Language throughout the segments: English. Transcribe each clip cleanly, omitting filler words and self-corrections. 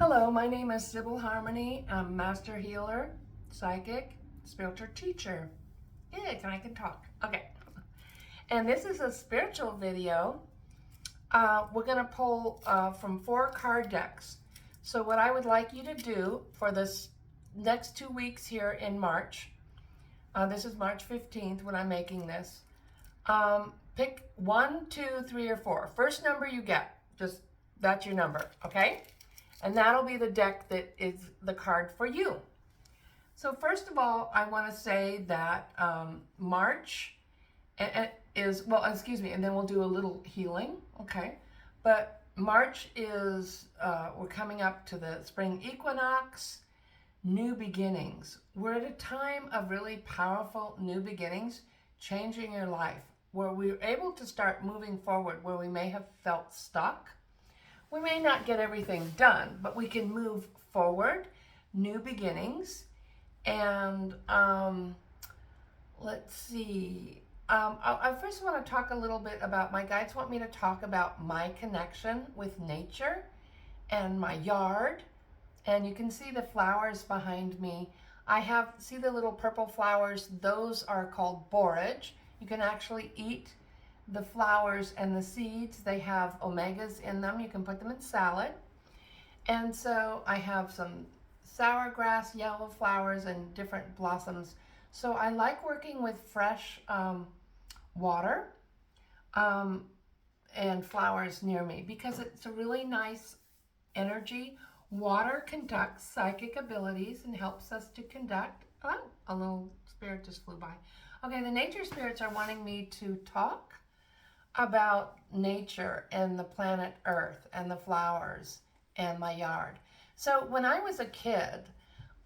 Hello, my name is Sibyl Harmony. I'm master healer, psychic, spiritual teacher. Yeah, I can talk. Okay. And this is a spiritual video. We're going to pull from 4 card decks. So what I would like you to do for this next 2 weeks here in March, this is March 15th when I'm making this, pick 1, 2, 3, or 4. First number you get, just that's your number, okay? And that'll be the deck that is the card for you. So first of all, I want to say that March is, well, excuse me, and then we'll do a little healing, okay? But March is, we're coming up to the spring equinox, new beginnings. We're at a time of really powerful new beginnings, changing your life, where we're able to start moving forward, where we may have felt stuck. We may not get everything done, but we can move forward, new beginnings. And let's see. I first want to talk a little bit about, my guides want me to talk about my connection with nature and my yard. And you can see the flowers behind me. See the little purple flowers? Those are called borage. You can actually eat the flowers and the seeds. They have omegas in them. You can put them in salad. And so I have some sour grass, yellow flowers, and different blossoms. So I like working with fresh water and flowers near me because it's a really nice energy. Water conducts psychic abilities and helps us to conduct. Oh, a little spirit just flew by. Okay, the nature spirits are wanting me to talk about nature and the planet Earth and the flowers and my yard. So when I was a kid,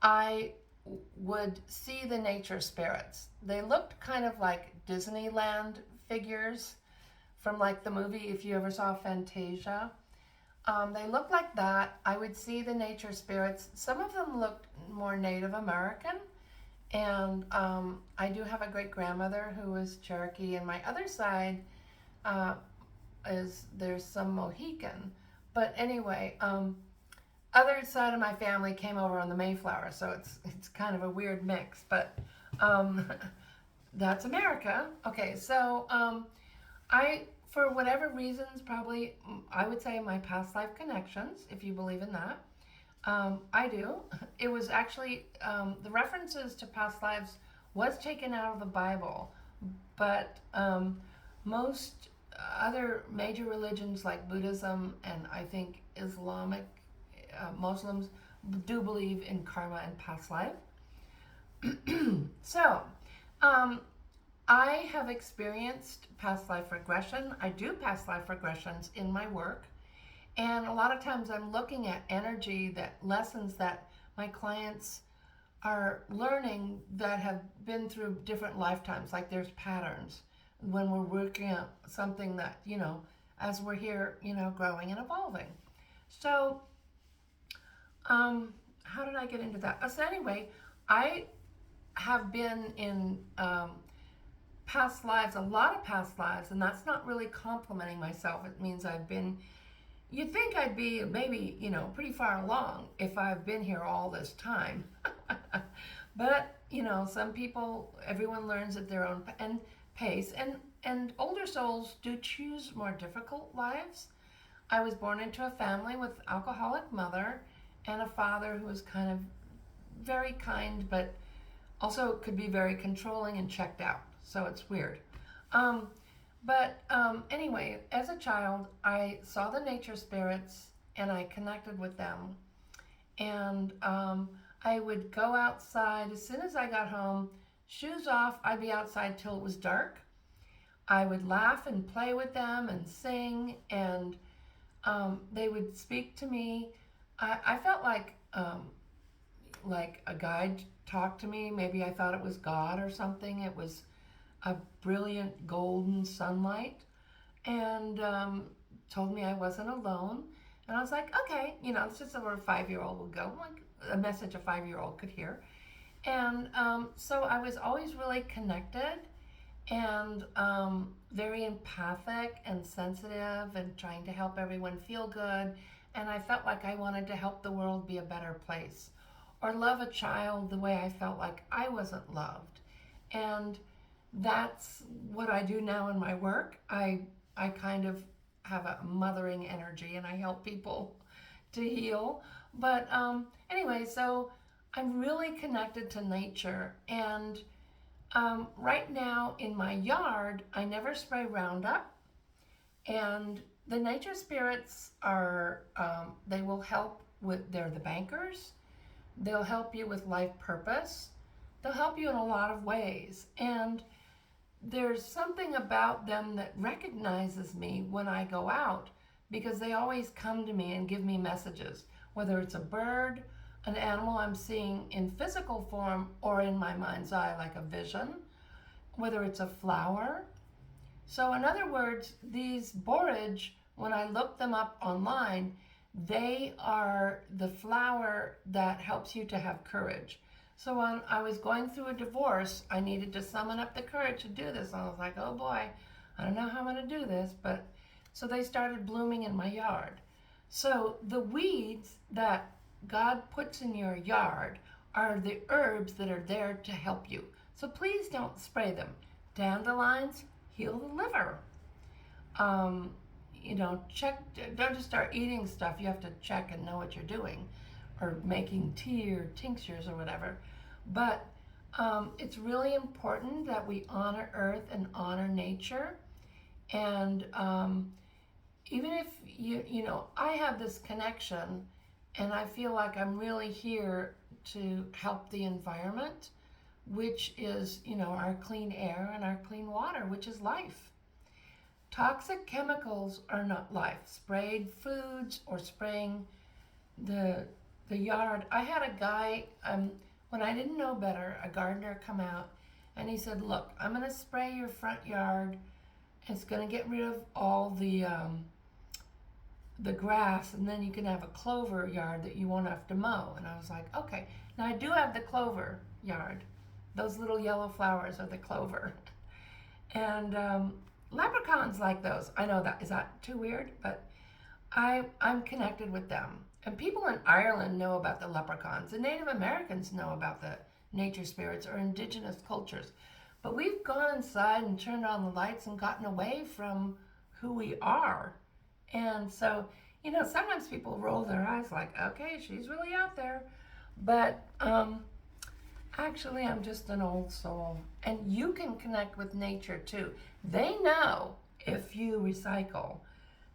I would see the nature spirits. They looked kind of like Disneyland figures from like the movie, if you ever saw Fantasia. They looked like that. I would see the nature spirits. Some of them looked more Native American. And I do have a great grandmother who was Cherokee, and my other side there's some Mohican, but anyway, other side of my family came over on the Mayflower, so it's kind of a weird mix, but that's America. Okay, so for whatever reasons, probably I would say my past life connections, if you believe in that. I do. It was actually the references to past lives was taken out of the Bible, but most other major religions like Buddhism and I think Islamic Muslims do believe in karma and past life. So, I have experienced past life regression. I do past life regressions in my work. And a lot of times I'm looking at energy, lessons that my clients are learning that have been through different lifetimes, like there's patterns when we're working on something that, as we're here, growing and evolving. So, how did I get into that? So anyway, I have been in past lives, a lot of past lives, and that's not really complimenting myself. It means you'd think I'd be maybe, pretty far along if I've been here all this time. But, some people, everyone learns at their own pace, and older souls do choose more difficult lives. I was born into a family with alcoholic mother and a father who was kind of very kind, but also could be very controlling and checked out. So it's weird. Anyway, as a child, I saw the nature spirits and I connected with them. And I would go outside as soon as I got home, shoes off, I'd be outside till it was dark. I would laugh and play with them and sing, and they would speak to me. I felt like a guide talked to me. Maybe I thought it was God or something. It was a brilliant golden sunlight, and told me I wasn't alone. And I was like, okay, it's just where a 5-year-old would go, like a message a 5-year-old could hear. And so I was always really connected and very empathic and sensitive and trying to help everyone feel good and I felt like I wanted to help the world be a better place, or love a child the way I felt like I wasn't loved. And that's what I do now in my work. I kind of have a mothering energy, and I help people to heal. But anyway, so I'm really connected to nature. And right now in my yard, I never spray Roundup. And the nature spirits are, they will help with, they're the bankers. They'll help you with life purpose. They'll help you in a lot of ways. And there's something about them that recognizes me when I go out, because they always come to me and give me messages, whether it's a bird, an animal I'm seeing in physical form or in my mind's eye like a vision, whether it's a flower. So in other words, these borage, when I look them up online, they are the flower that helps you to have courage. So when I was going through a divorce, I needed to summon up the courage to do this. And I was like, oh boy, I don't know how I'm going to do this. But so they started blooming in my yard. So the weeds that God puts in your yard are the herbs that are there to help you. So please don't spray them. Dandelions heal the liver. Check, don't just start eating stuff. You have to check and know what you're doing, or making tea or tinctures or whatever. But it's really important that we honor earth and honor nature. And even if I have this connection, and I feel like I'm really here to help the environment, which is, our clean air and our clean water, which is life. Toxic chemicals are not life. Sprayed foods or spraying the yard. I had a guy, when I didn't know better, a gardener come out and he said, look, I'm going to spray your front yard. It's going to get rid of all the grass, and then you can have a clover yard that you won't have to mow. And I was like, okay. Now I do have the clover yard. Those little yellow flowers are the clover. And leprechauns like those. I know that, is that too weird? But I'm connected with them. And people in Ireland know about the leprechauns. The Native Americans know about the nature spirits or indigenous cultures. But we've gone inside and turned on the lights and gotten away from who we are. And so, sometimes people roll their eyes like, okay, she's really out there. But actually, I'm just an old soul. And you can connect with nature too. They know if you recycle.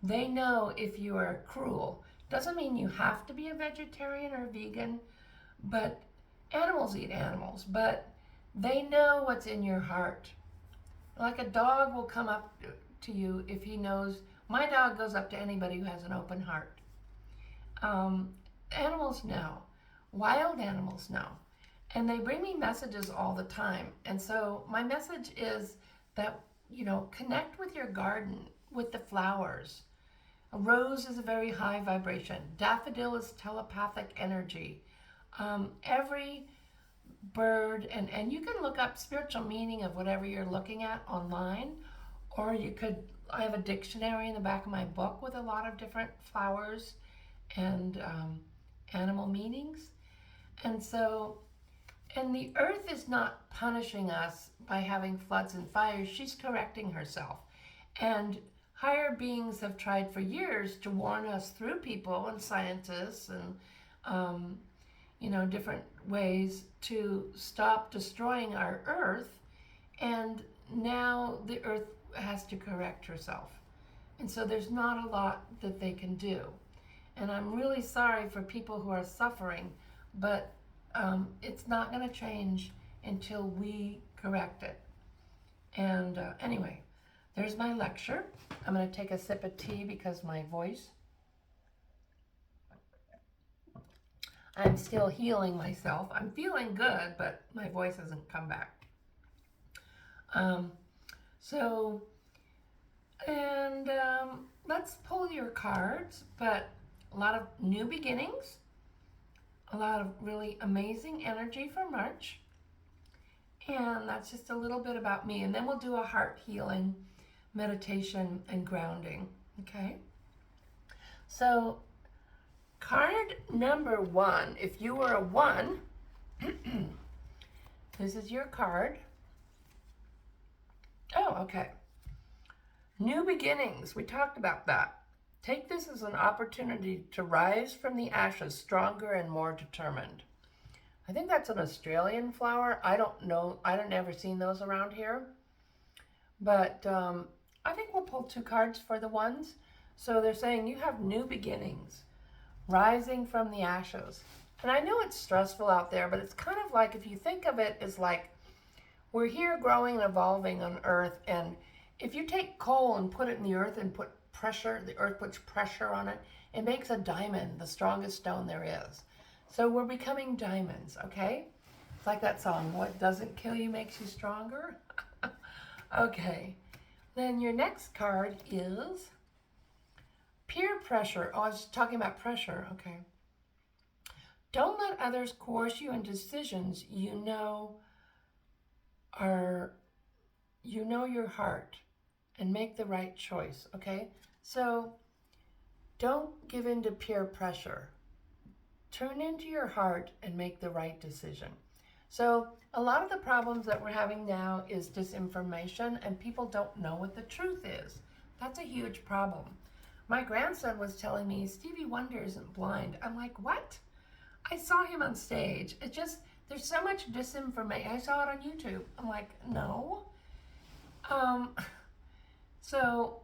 They know if you are cruel. Doesn't mean you have to be a vegetarian or vegan, but animals eat animals. But they know what's in your heart. Like a dog will come up to you if he knows. My dog goes up to anybody who has an open heart. Animals know. Wild animals know. And they bring me messages all the time. And so my message is that, connect with your garden, with the flowers. A rose is a very high vibration. Daffodil is telepathic energy. Every bird, and you can look up spiritual meaning of whatever you're looking at online, or I have a dictionary in the back of my book with a lot of different flowers and animal meanings. And the earth is not punishing us by having floods and fires. She's correcting herself. And higher beings have tried for years to warn us through people and scientists and, different ways to stop destroying our earth. And now the earth has to correct herself. And so there's not a lot that they can do. And I'm really sorry for people who are suffering, but it's not going to change until we correct it. And anyway, there's my lecture. I'm going to take a sip of tea because my voice, I'm still healing myself. I'm feeling good, but my voice hasn't come back. Let's pull your cards, but a lot of new beginnings, a lot of really amazing energy for March. And that's just a little bit about me. And then we'll do a heart healing meditation and grounding, okay? So Card number 1, if you were a 1, this is your card. Oh, okay. New beginnings, we talked about that. Take this as an opportunity to rise from the ashes stronger and more determined. I think that's an Australian flower. I don't know. I don't ever seen those around here. But I think we'll pull 2 cards for the ones. So they're saying you have new beginnings, rising from the ashes. And I know it's stressful out there, but it's kind of like, if you think of it as like, we're here growing and evolving on Earth, and if you take coal and put it in the earth and put pressure, the earth puts pressure on it, it makes a diamond, the strongest stone there is. So we're becoming diamonds, okay? It's like that song, what doesn't kill you makes you stronger. Okay, then your next card is peer pressure. Oh, I was talking about pressure, okay. Don't let others coerce you into decisions you know your heart, and make the right choice, okay? So don't give in to peer pressure. Turn into your heart and make the right decision. So a lot of the problems that we're having now is disinformation, and people don't know what the truth is. That's a huge problem. My grandson was telling me Stevie Wonder isn't blind. I'm like, what? I saw him on stage. It just, there's so much disinformation. I saw it on YouTube. I'm like, no. So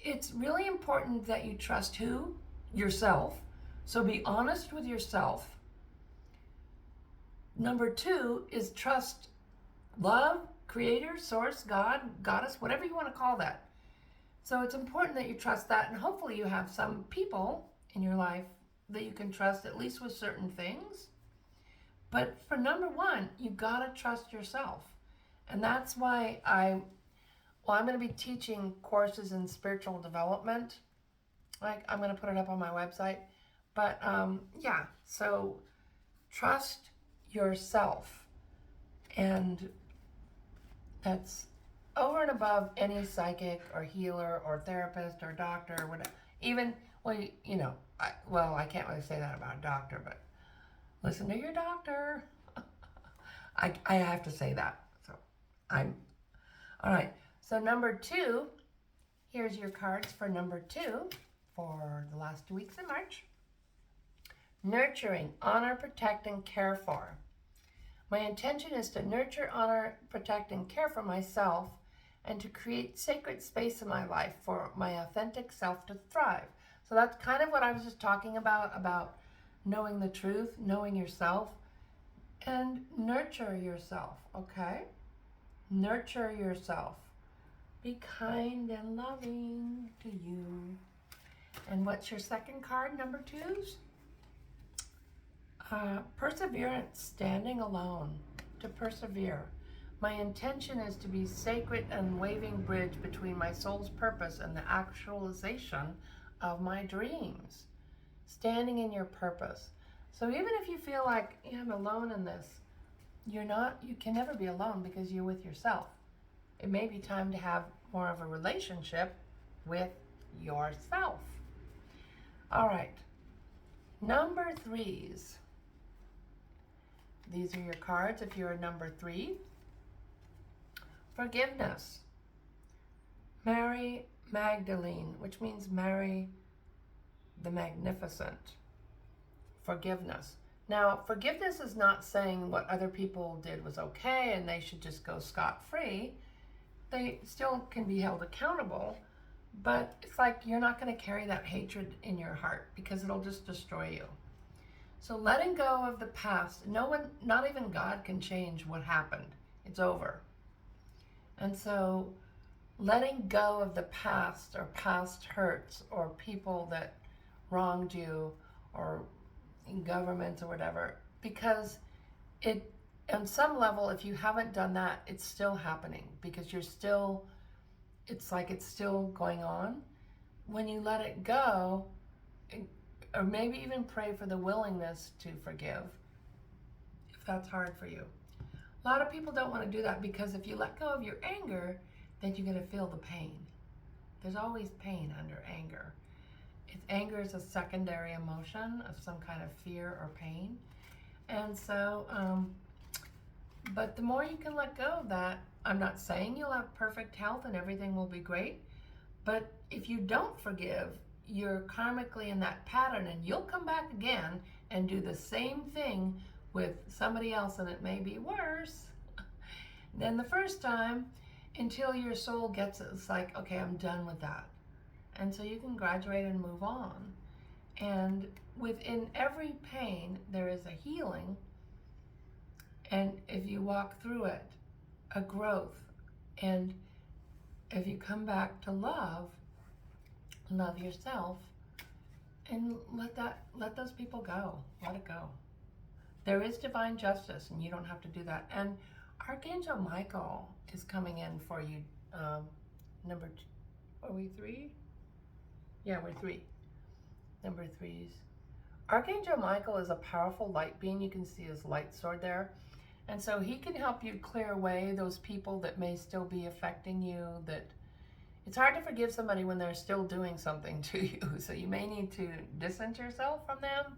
it's really important that you trust who? Yourself. So be honest with yourself. Number 2 is trust love, creator, source, God, goddess, whatever you want to call that. So it's important that you trust that, and hopefully you have some people in your life that you can trust, at least with certain things. But for number 1, you gotta trust yourself. And that's why I'm going to be teaching courses in spiritual development. Like, I'm going to put it up on my website. But yeah, so trust yourself. And that's over and above any psychic or healer or therapist or doctor or whatever. Even, well, you know, I can't really say that about a doctor, but listen to your doctor. I have to say that. So all right. So number 2, here's your cards for number 2 for the last 2 weeks in March. Nurturing, honor, protect, and care for. My intention is to nurture, honor, protect, and care for myself, and to create sacred space in my life for my authentic self to thrive. So that's kind of what I was just talking about knowing the truth, knowing yourself, and nurture yourself, okay? Nurture yourself. Be kind and loving to you. And what's your second card, number 2's? Perseverance, standing alone, to persevere. My intention is to be sacred and waving bridge between my soul's purpose and the actualization of my dreams. Standing in your purpose. So even if you feel like, yeah, I'm alone in this, you can never be alone because you're with yourself. It may be time to have more of a relationship with yourself. All right, number 3's. These are your cards if you're a number 3. Forgiveness. Mary Magdalene, which means Mary the Magnificent. Forgiveness. Now, forgiveness is not saying what other people did was okay and they should just go scot-free. They still can be held accountable, but it's like you're not going to carry that hatred in your heart because it'll just destroy you. So letting go of the past, no one, not even God, can change what happened. It's over. And so letting go of the past or past hurts or people that wronged you or in governments or whatever, because it, on some level, if you haven't done that, it's still happening because you're still, it's like it's still going on. When you let it go, or maybe even pray for the willingness to forgive, if that's hard for you. A lot of people don't want to do that because if you let go of your anger, then you're going to feel the pain. There's always pain under anger. Anger is a secondary emotion of some kind of fear or pain. And so, but the more you can let go of that, I'm not saying you'll have perfect health and everything will be great, but if you don't forgive, you're karmically in that pattern and you'll come back again and do the same thing with somebody else, and it may be worse than the first time until your soul gets it. It's like, okay, I'm done with that. And so you can graduate and move on. And within every pain, there is a healing. And if you walk through it, a growth. And if you come back to love yourself, and let those people go. Let it go. There is divine justice, and you don't have to do that. And Archangel Michael is coming in for you. Number two, are we 3? Yeah, we're 3. Number 3s. Archangel Michael is a powerful light being. You can see his light sword there. And so he can help you clear away those people that may still be affecting you. That it's hard to forgive somebody when they're still doing something to you. So you may need to distance yourself from them.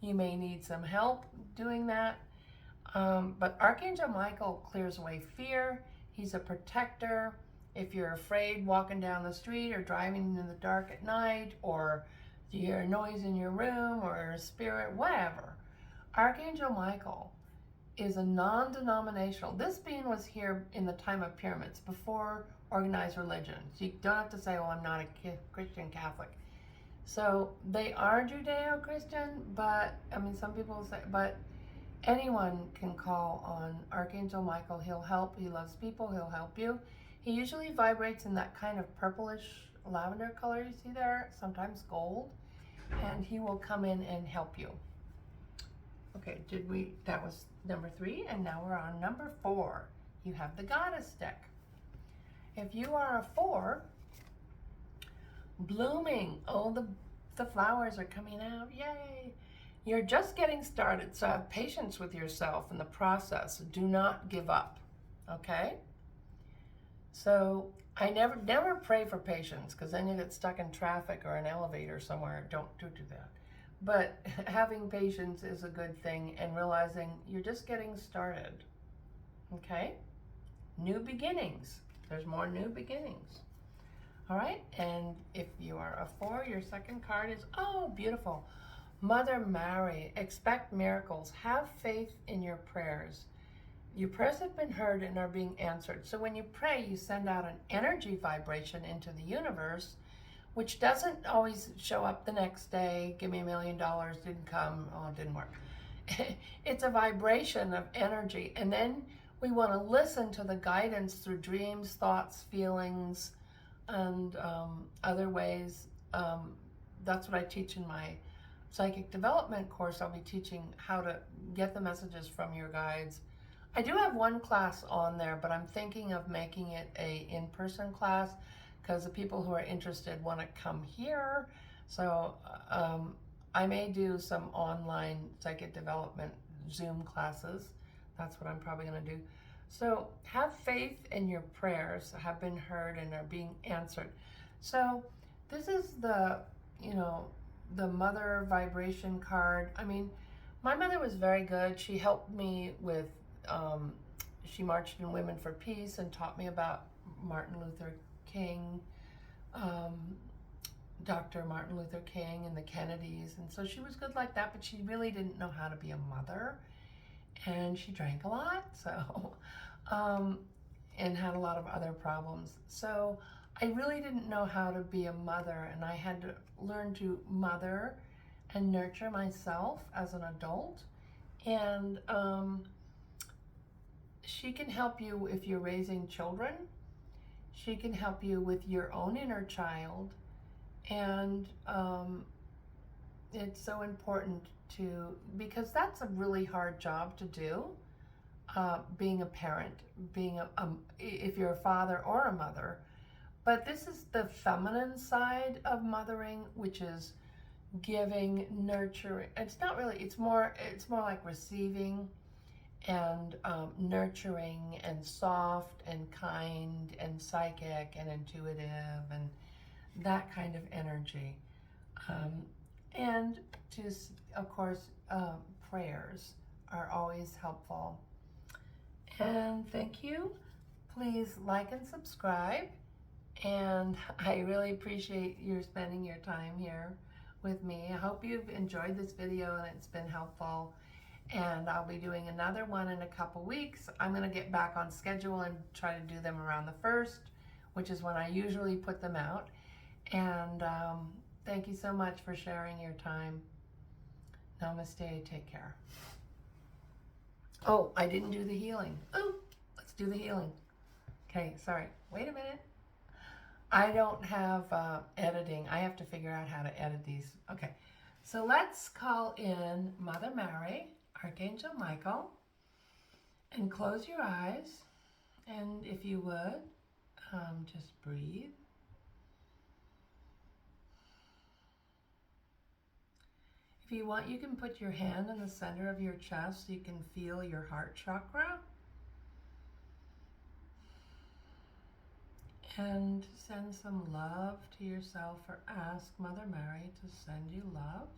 You may need some help doing that. But Archangel Michael clears away fear. He's a protector. If you're afraid walking down the street or driving in the dark at night, or you hear a noise in your room or a spirit, whatever, Archangel Michael is a non-denominational. This being was here in the time of pyramids, before organized religions. You don't have to say, oh, I'm not a Christian Catholic. So they are Judeo-Christian, but, I mean, some people say, but anyone can call on Archangel Michael. He'll help. He loves people. He'll help you. He usually vibrates in that kind of purplish lavender color you see there, sometimes gold, and he will come in and help you. Okay, that was number 3, and now we're on number 4. You have the Goddess deck. If you are a 4, blooming, oh, the flowers are coming out, yay. You're just getting started, so have patience with yourself in the process. Do not give up, okay? So I never pray for patience, because then you get stuck in traffic or an elevator somewhere. Don't do that. But having patience is a good thing, and realizing you're just getting started, okay? New beginnings. There's more new beginnings. All right, and if you are a 4, your second card is, oh, beautiful. Mother Mary, expect miracles. Have faith in your prayers. Your prayers have been heard and are being answered. So when you pray, you send out an energy vibration into the universe, which doesn't always show up the next day. Give me $1 million, didn't come, oh, it didn't work. It's a vibration of energy. And then we want to listen to the guidance through dreams, thoughts, feelings, and other ways. That's what I teach in my psychic development course. I'll be teaching how to get the messages from your guides. I do have one class on there, but I'm thinking of making it a in-person class, because the people who are interested want to come here. So I may do some online psychic development Zoom classes. That's what I'm probably going to do. So have faith in your prayers have been heard and are being answered. So this is the mother vibration card. I mean, my mother was very good. She helped me with, she marched in Women for Peace and taught me about Martin Luther King, Dr. Martin Luther King and the Kennedys. And so she was good like that, but she really didn't know how to be a mother. And she drank a lot, so, and had a lot of other problems. So I really didn't know how to be a mother, and I had to learn to mother and nurture myself as an adult. And she can help you if you're raising children. She can help you with your own inner child. And it's so important because that's a really hard job to do, being a parent, being if you're a father or a mother. But this is the feminine side of mothering, which is giving, nurturing. It's not really, it's more like receiving and nurturing and soft and kind and psychic and intuitive and that kind of energy. And just, of course, prayers are always helpful. And thank you. Please like and subscribe. And I really appreciate you spending your time here with me. I hope you've enjoyed this video and it's been helpful. And I'll be doing another one in a couple weeks. I'm going to get back on schedule and try to do them around the 1st, which is when I usually put them out. And thank you so much for sharing your time. Namaste. Take care. Oh, I didn't do the healing. Oh, let's do the healing. Okay, sorry. Wait a minute. I don't have editing. I have to figure out how to edit these. Okay, so let's call in Mother Mary, Archangel Michael, and close your eyes. And if you would, just breathe. If you want, you can put your hand in the center of your chest so you can feel your heart chakra. And send some love to yourself, or ask Mother Mary to send you love.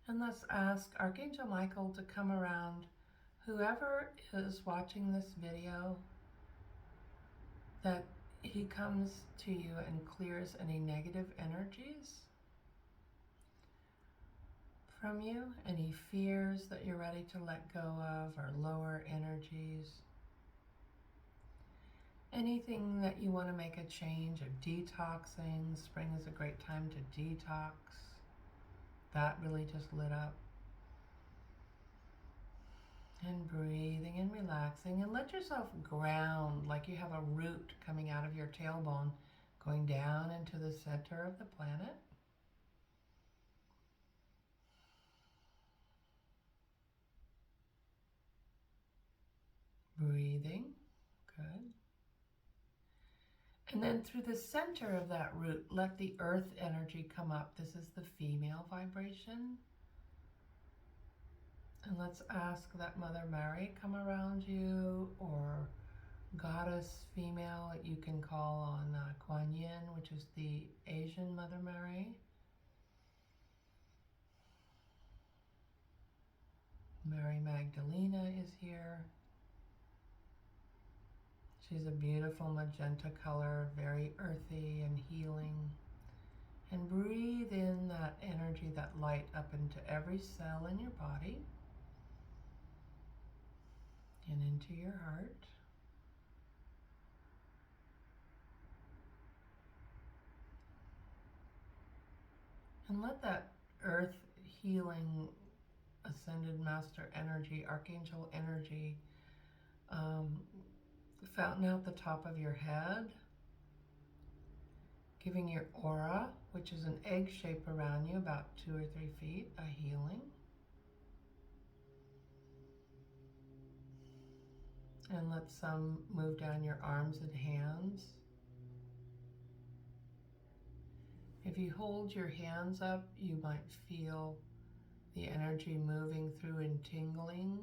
And let's ask Archangel Michael to come around whoever is watching this video, that he comes to you and clears any negative energies from you, any fears that you're ready to let go of, or lower energies. Anything that you want to make a change, or detoxing. Spring is a great time to detox. That really just lit up. And breathing and relaxing, and let yourself ground like you have a root coming out of your tailbone, going down into the center of the planet. Breathing, good. And then through the center of that root, let the earth energy come up. This is the female vibration. And let's ask that Mother Mary come around you, or Goddess female you can call on Kuan Yin, which is the Asian Mother Mary. Mary Magdalena is here. She's a beautiful magenta color, very earthy and healing. And breathe in that energy, that light, up into every cell in your body and into your heart. And let that earth healing, ascended master energy, archangel energy, fountain out the top of your head, giving your aura, which is an egg shape around you, about 2 or 3 feet, a healing. And let some move down your arms and hands. If you hold your hands up, you might feel the energy moving through and tingling.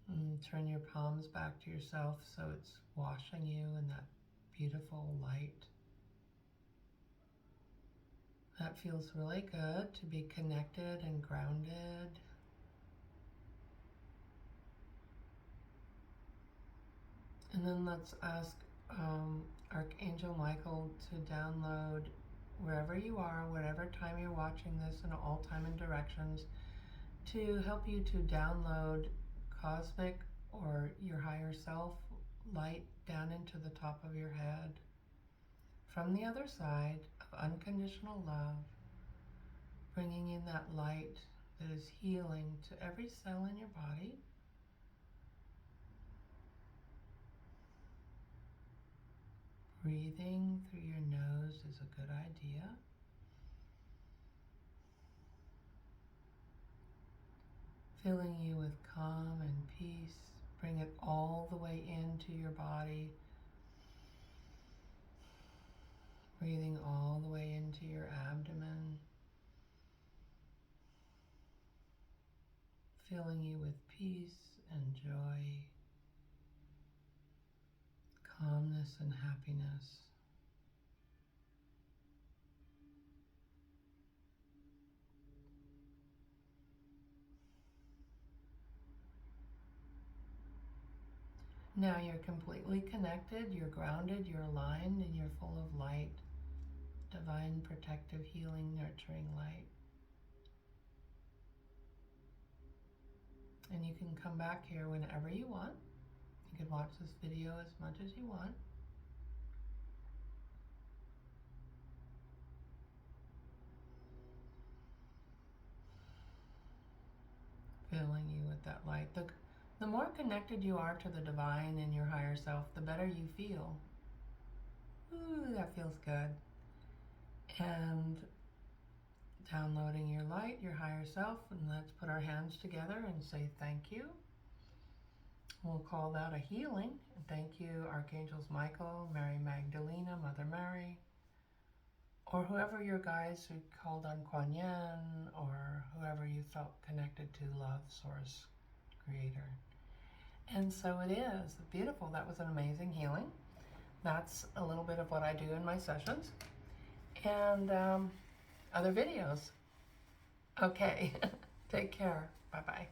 And turn your palms back to yourself so it's washing you in that beautiful light. That feels really good, to be connected and grounded. And then let's ask Archangel Michael to download, wherever you are, whatever time you're watching this, in all time and directions, to help you to download cosmic or your higher self light down into the top of your head from the other side of unconditional love, bringing in that light that is healing to every cell in your body. Breathing through your nose is a good idea. Filling you with calm and peace. Bring it all the way into your body. Breathing all the way into your abdomen. Filling you with peace and joy. calmness and happiness. Now you're completely connected, you're grounded, you're aligned, and you're full of light, divine, protective, healing, nurturing light. And you can come back here whenever you want. You can watch this video as much as you want. Filling you with that light. The more connected you are to the divine and your higher self, the better you feel. Ooh, that feels good. And downloading your light, your higher self, and let's put our hands together and say thank you. We'll call that a healing. Thank you, Archangels Michael, Mary Magdalena, Mother Mary, or whoever your guides who called on Kuan Yin, or whoever you felt connected to, love, source, creator. And so it is. Beautiful. That was an amazing healing. That's a little bit of what I do in my sessions. And other videos. Okay. Take care. Bye-bye.